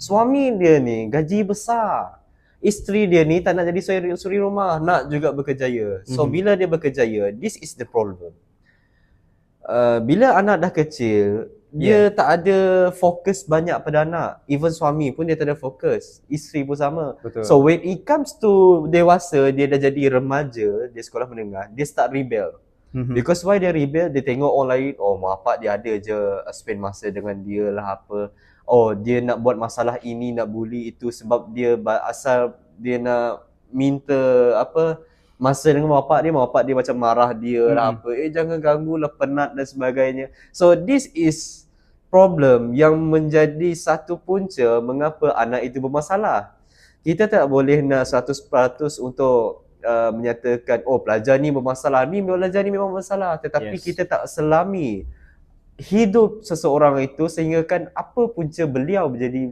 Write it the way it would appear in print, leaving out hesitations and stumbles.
Suami dia ni gaji besar. Isteri dia ni tak nak jadi suri rumah, nak juga berkejaya. So bila dia berkejaya, this is the problem. Bila anak dah kecil, dia tak ada fokus banyak pada anak. Even suami pun dia tak ada fokus. Isteri pun sama. Betul. So when it comes to dewasa, dia dah jadi remaja, dia sekolah menengah, dia start rebel. Because why dia rebel? Dia tengok orang lain, oh mak bapak dia ada je spend masa dengan dia lah apa. Oh dia nak buat masalah ini, nak bully itu sebab dia asal dia nak minta apa masa dengan mak bapak dia macam marah dia lah apa. Jangan ganggu lah, penat dan sebagainya. So this is problem yang menjadi satu punca mengapa anak itu bermasalah. Kita tak boleh nak 100% untuk menyatakan oh pelajar ni bermasalah, pelajar ni memang bermasalah, tetapi kita tak selami hidup seseorang itu sehingga kan apa punca beliau menjadi